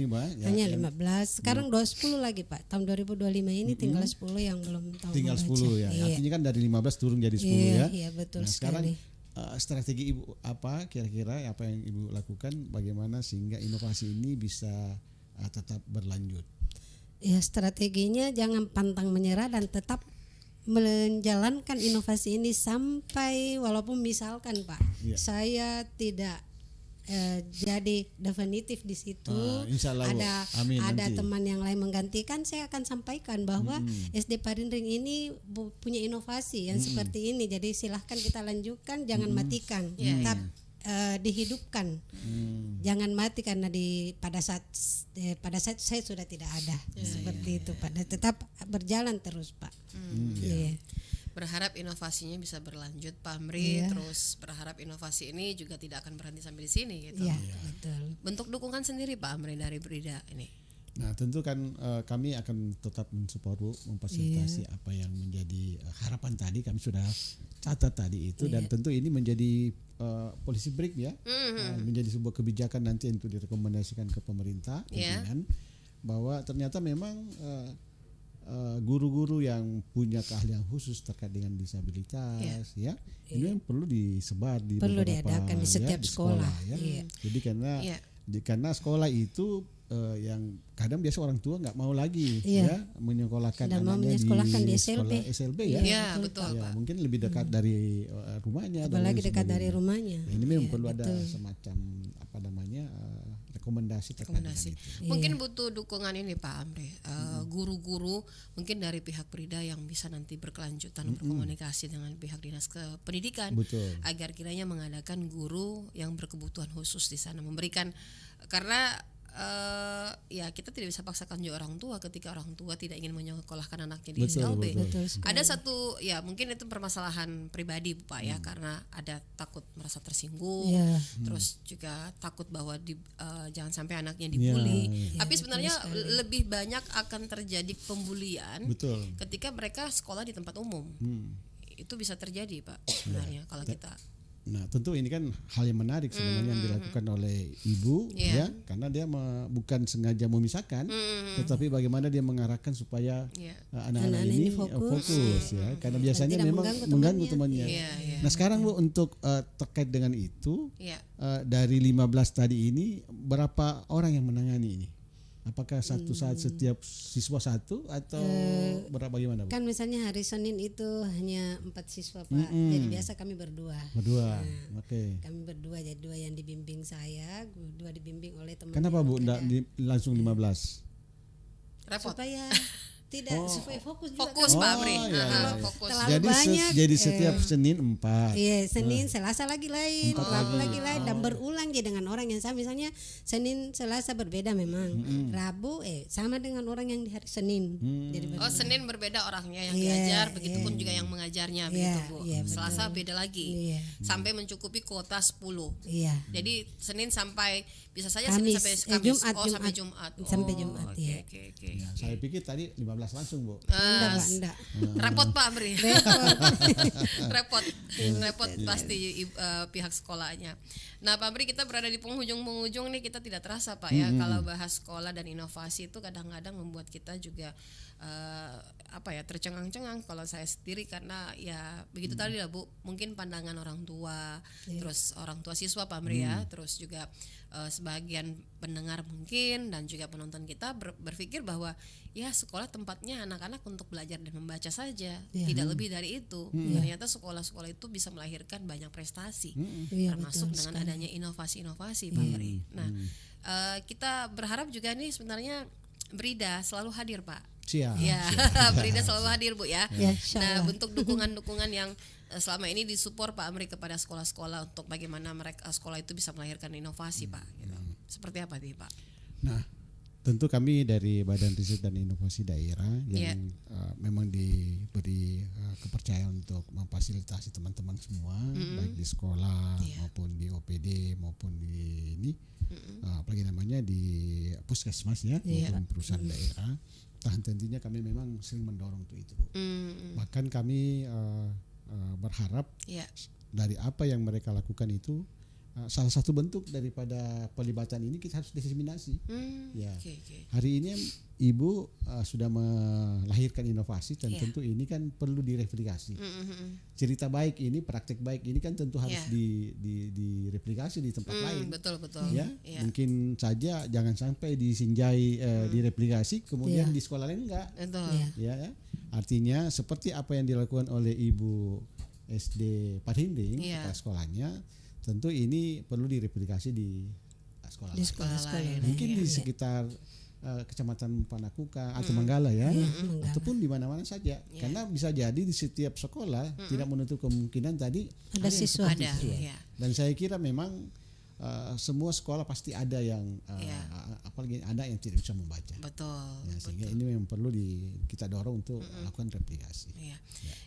hanya 15. Sekarang 20 lagi Pak. Tahun 2025 ini tinggal 10 yang belum tahu
tinggal
membaca.
10 ya.
Iya.
Artinya kan dari 15 turun jadi 10
Iya,
ya.
iya betul
Nah, sekarang
sekali.
strategi Ibu apa kira-kira apa yang Ibu lakukan bagaimana sehingga inovasi ini bisa tetap berlanjut?
Ya, strateginya jangan pantang menyerah dan tetap menjalankan inovasi ini sampai walaupun misalkan Pak,
Iya.
saya tidak jadi definitif di situ,
Insya Allah, Bu.
ada
Amin,
ada
nanti.
teman yang lain menggantikan, saya akan sampaikan bahwa SD Parindring ini punya inovasi yang seperti ini, jadi silahkan kita lanjutkan, jangan matikan, tetap dihidupkan, jangan mati karena pada saat saya sudah tidak ada, seperti itu Pak, dan tetap berjalan terus Pak. Iya.
Berharap inovasinya bisa berlanjut Pak Amri,
Iya.
terus berharap inovasi ini juga tidak akan berhenti sampai di sini gitu.
Iya, betul.
Bentuk dukungan sendiri Pak Amri dari Brida ini.
Nah, tentu kan kami akan tetap mensupport Bu, memfasilitasi apa yang menjadi harapan tadi kami sudah catat tadi itu, dan tentu ini menjadi policy brief ya, menjadi sebuah kebijakan nanti untuk direkomendasikan ke pemerintah pimpinan, bahwa ternyata memang guru-guru yang punya keahlian khusus terkait dengan disabilitas ya ini yang perlu disebar di
Perlu
beberapa,
diadakan di setiap
di
sekolah.
ya.
Iya.
Jadi karena sekolah itu yang kadang biasa orang tua nggak mau lagi ya menyekolahkan
Dan mau
anaknya
menyekolahkan di
sekolah SLB ya.
Iya, betul
Ya,
Pak.
mungkin lebih dekat dari rumahnya, dan
Apalagi
lain
dekat
sebagainya.
dari rumahnya.
Nah, ini memang perlu ada semacam rekomendasi terkait dengan
Rekomendasi.
itu.
Mungkin butuh dukungan ini Pak Amri, guru-guru mungkin dari pihak Brida yang bisa nanti berkelanjutan berkomunikasi dengan pihak dinas kependidikan,
Betul.
agar kiranya mengadakan guru yang berkebutuhan khusus di sana, memberikan, karena ya kita tidak bisa paksakan juga orang tua ketika orang tua tidak ingin menyekolahkan anaknya di SLB.
Betul sekali.
Ada satu ya mungkin itu permasalahan pribadi Pak ya, karena ada takut merasa tersinggung,
Iya.
terus juga takut bahwa jangan sampai anaknya dibully. Tapi sebenarnya lebih banyak akan terjadi pembulian
Betul.
ketika mereka sekolah di tempat umum. Itu bisa terjadi Pak sebenarnya kalau kita.
Nah, tentu ini kan hal yang menarik sebenarnya yang dilakukan oleh ibu ya, karena dia bukan sengaja memisahkan, tetapi bagaimana dia mengarahkan supaya anak-anak ini fokus ya, karena biasanya
tidak
memang mengganggu temannya. Nah, sekarang Bu, untuk terkait dengan itu, dari 15 tadi ini berapa orang yang menangani ini? Apakah satu saat setiap siswa satu atau bagaimana Bu?
Kan misalnya hari Senin itu hanya 4 siswa Pak. Jadi biasa kami berdua.
Berdua. Oke.
Kami berdua, jadi 2 yang dibimbing saya, 2 dibimbing oleh teman.
Kenapa Bu enggak langsung 15?
Repot.
Supaya tidak supaya fokus juga.
Fokus Pak Amri. Fokus.
Jadi setiap Senin 4.
Iya, Senin, Selasa lagi lain, Rabu lagi lain, dan berulang jadi dengan orang yang sama. Misalnya Senin, Selasa berbeda memang. Rabu sama dengan orang yang di hari Senin. Jadi
Senin berbeda orangnya yang diajar, begitupun juga yang mengajarnya begitu Bu. Selasa beda lagi. Sampai mencukupi kuota 10.
Iya.
Jadi Senin sampai bisa saja
Kamis,
Senin sampai Kamis.
Jumat,
Sampai Jumat.
Sampai Jumat, ya.
Oke.
Ya, saya pikir tadi 15 langsung Bu.
Enggak.
Repot Pak Amri. repot pasti pihak sekolahnya. Nah Pak Amri, kita berada di penghujung nih, kita tidak terasa Pak ya, kalau bahas sekolah dan inovasi itu kadang-kadang membuat kita juga tercengang-cengang kalau saya sendiri, karena ya begitu tadi lah Bu, mungkin pandangan orang tua, terus orang tua siswa Pak Amri ya, terus juga sebagian pendengar mungkin dan juga penonton kita berpikir bahwa ya sekolah tempatnya anak-anak untuk belajar dan membaca saja, tidak lebih dari itu. Ternyata sekolah-sekolah itu bisa melahirkan banyak prestasi, termasuk dengan adanya inovasi-inovasi Pak Amri. Nah kita berharap juga nih sebenarnya Brida selalu hadir Pak.
Siap.
Ya, Brida selalu hadir Bu ya.
Ya, insya
Nah,
Allah.
bentuk dukungan-dukungan yang selama ini disupport Pak Amri kepada sekolah-sekolah untuk bagaimana mereka sekolah itu bisa melahirkan inovasi Pak. Gitu. Seperti apa nih Pak?
Nah, tentu kami dari Badan Riset dan Inovasi Daerah yang memang diberi kepercayaan untuk memfasilitasi teman-teman semua, baik di sekolah maupun di OPD maupun di ini, apalagi namanya di puskesmas ya, maupun perusahaan daerah. Tentunya kami memang sering mendorong untuk itu. Bahkan kami berharap dari apa yang mereka lakukan itu, salah satu bentuk daripada pelibatan ini kita harus diseminasi. Ya. Hari ini Ibu sudah melahirkan inovasi dan tentu ini kan perlu direplikasi. Cerita baik ini, praktek baik ini kan tentu harus direplikasi di tempat lain.
Betul.
Ya, mungkin saja jangan sampai disinjai direplikasi kemudian di sekolah lain enggak.
Betul.
Ya. Artinya seperti apa yang dilakukan oleh Ibu SD Padhinding kepala sekolahnya, tentu ini perlu direplikasi di sekolah lain. Mungkin di sekitar Kecamatan Panakuka atau Manggala ya, ataupun di mana-mana saja. Karena bisa jadi di setiap sekolah tidak menutup kemungkinan tadi
ada siswa.
Dan saya kira memang semua sekolah pasti ada yang apalagi ada yang tidak bisa membaca.
Betul.
Sehingga ini memang perlu kita dorong untuk lakukan replikasi.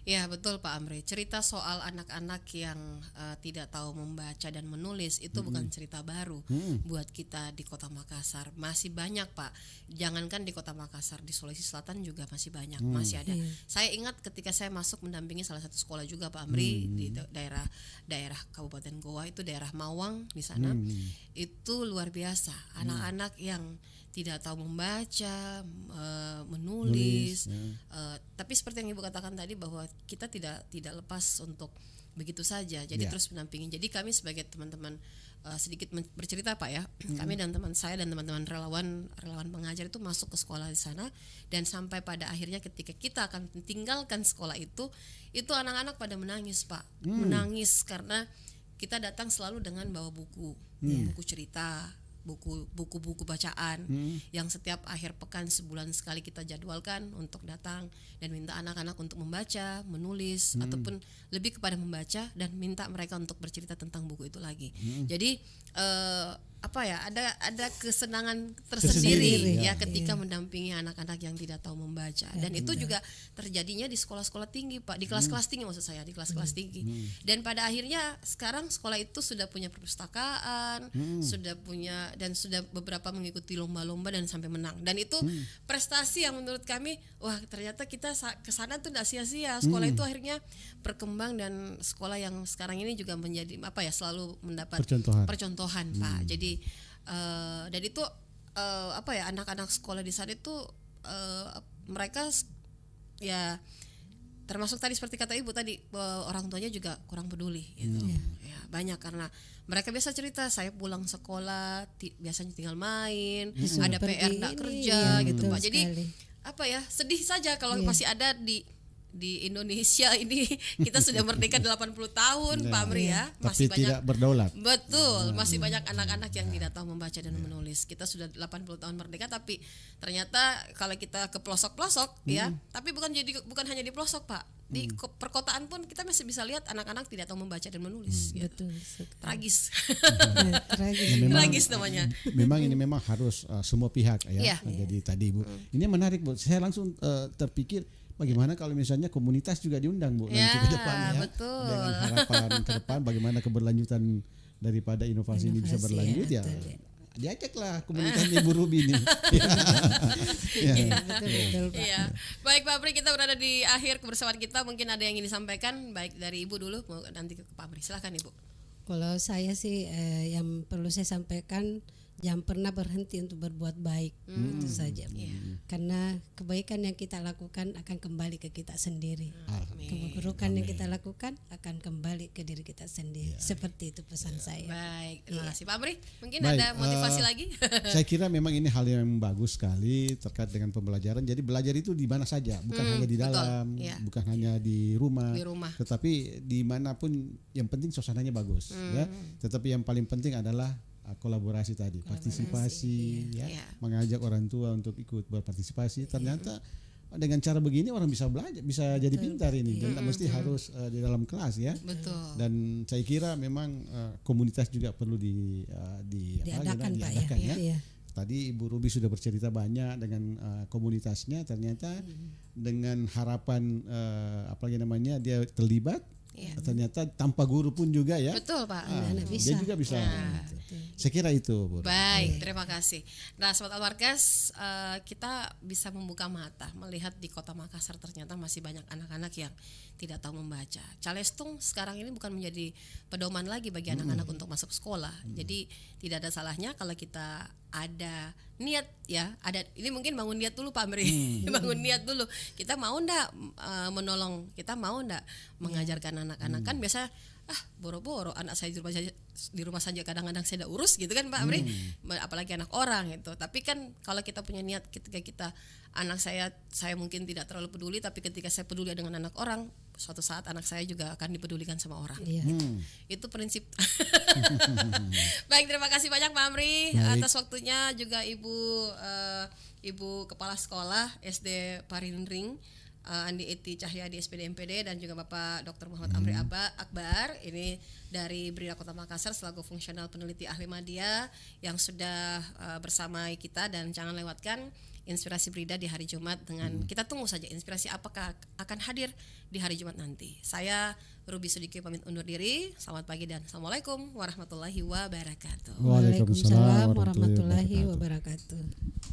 Ya betul Pak Amri. Cerita soal anak-anak yang tidak tahu membaca dan menulis itu bukan cerita baru buat kita di Kota Makassar. Masih banyak Pak. Jangankan di Kota Makassar, di Sulawesi Selatan juga masih banyak, masih ada. Saya ingat ketika saya masuk mendampingi salah satu sekolah juga Pak Amri di daerah Kabupaten Goa, itu daerah Mawang di sana. Itu luar biasa, anak-anak yang tidak tahu membaca, menulis, tapi seperti yang Ibu katakan tadi bahwa kita tidak lepas untuk begitu saja, jadi terus mendampingi. Jadi kami sebagai teman-teman sedikit bercerita Pak ya, kami dan saya dan teman-teman relawan pengajar itu masuk ke sekolah di sana, dan sampai pada akhirnya ketika kita akan tinggalkan sekolah itu anak-anak pada menangis Pak, menangis karena kita datang selalu dengan bawa buku cerita, buku-buku bacaan yang setiap akhir pekan sebulan sekali kita jadwalkan untuk datang dan minta anak-anak untuk membaca, menulis, ataupun lebih kepada membaca dan minta mereka untuk bercerita tentang buku itu lagi. Jadi ada kesenangan tersendiri ya ketika mendampingi anak-anak yang tidak tahu membaca, dan itu juga terjadinya di sekolah-sekolah tinggi Pak, di kelas-kelas tinggi maksud saya, di kelas-kelas tinggi. Dan pada akhirnya sekarang sekolah itu sudah punya perpustakaan, sudah punya dan sudah beberapa mengikuti lomba-lomba dan sampai menang. Dan itu prestasi yang menurut kami, wah ternyata kita kesana tuh tidak sia-sia. Sekolah itu akhirnya berkembang, dan sekolah yang sekarang ini juga menjadi selalu mendapat percontohan Pak. Jadi dan itu anak-anak sekolah di sana itu mereka ya termasuk tadi seperti kata Ibu tadi, orang tuanya juga kurang peduli gitu. Ya, banyak karena mereka biasa cerita, saya pulang sekolah biasanya tinggal main, ada PR enggak kerja gitu Pak. Jadi sedih saja kalau masih ada di Indonesia ini. Kita sudah merdeka 80 tahun Pak Amri ya, masih
tapi
banyak
tidak berdaulat.
Betul, masih banyak anak-anak yang tidak tahu membaca dan menulis. Kita sudah 80 tahun merdeka, tapi ternyata kalau kita ke pelosok-pelosok ya, tapi bukan hanya di pelosok Pak. Di perkotaan pun kita masih bisa lihat anak-anak tidak tahu membaca dan menulis.
Betul.
Tragis.
Tragis
namanya.
Memang ini memang harus semua pihak ya. Jadi tadi Bu, ini menarik Bu. Saya langsung terpikir bagaimana kalau misalnya komunitas juga diundang Bu nanti ke depan ya.
Betul.
Dengan harapan ke depan bagaimana keberlanjutan daripada inovasi ini bisa berlanjut ya. Diajaklah komunitas Ibu Ruby ini.
Betul Pak.
Iya. Baik Pak Amri, kita berada di akhir kebersamaan kita. Mungkin ada yang ingin disampaikan, baik dari Ibu dulu, mau nanti ke Pak Amri. Silakan Ibu.
Kalau saya sih yang perlu saya sampaikan, jangan pernah berhenti untuk berbuat baik, itu saja. Karena kebaikan yang kita lakukan akan kembali ke kita sendiri. Keburukan yang kita lakukan akan kembali ke diri kita sendiri. Seperti itu pesan saya.
Baik, terima kasih Pak Amri. Mungkin ada motivasi lagi?
Saya kira memang ini hal yang bagus sekali terkait dengan pembelajaran. Jadi belajar itu di mana saja, bukan hanya di dalam, bukan hanya di rumah, tetapi dimanapun. Yang penting suasananya bagus, ya. Tetapi yang paling penting adalah kolaborasi tadi, partisipasi ya,
Iya.
mengajak orang tua untuk ikut berpartisipasi. Ternyata dengan cara begini orang bisa belajar, bisa jadi pintar ini, dan tidak mesti harus di dalam kelas ya.
Betul.
Dan saya kira memang komunitas juga perlu
Diadakan, Pak,
diadakan ya.
Iya.
Tadi Ibu Ruby sudah bercerita banyak dengan komunitasnya, ternyata dengan harapan apalagi namanya dia terlibat,
Iya.
ternyata tanpa guru pun juga ya.
Betul, Pak.
Anak
Dia
bisa.
juga bisa.
Nah.
Saya kira itu, Bu.
Baik, terima kasih. Nah, Sobat Alwargas, kita bisa membuka mata melihat di Kota Makassar ternyata masih banyak anak-anak yang tidak tahu membaca. Calestung sekarang ini bukan menjadi pedoman lagi bagi anak-anak untuk masuk sekolah. Jadi tidak ada salahnya kalau kita ada niat ya, ada ini mungkin bangun niat dulu Pak Amri. Bangun niat dulu. Kita mau ndak menolong, kita mau ndak mengajarkan anak-anak, kan biasa boro-boro anak saya di rumah saja kadang-kadang saya tidak urus gitu kan Pak Amri, apalagi anak orang gitu. Tapi kan kalau kita punya niat, ketika kita anak saya mungkin tidak terlalu peduli, tapi ketika saya peduli dengan anak orang, suatu saat anak saya juga akan dipedulikan sama orang.
Iya.
Itu prinsip. Baik, terima kasih banyak Pak Amri atas waktunya, juga Ibu Kepala Sekolah SD Parinring Andi Eti Cahyadi SPD MPD, dan juga Bapak Dr. Muhammad Amri Akbar ini dari Brida Kota Makassar selaku fungsional peneliti ahli media yang sudah bersama kita. Dan jangan lewatkan Inspirasi Brida di hari Jumat, dengan kita tunggu saja inspirasi apakah akan hadir di hari Jumat nanti. Saya Ruby Sudiki pamit undur diri. Selamat pagi dan Assalamualaikum warahmatullahi wabarakatuh.
Waalaikumsalam warahmatullahi wabarakatuh.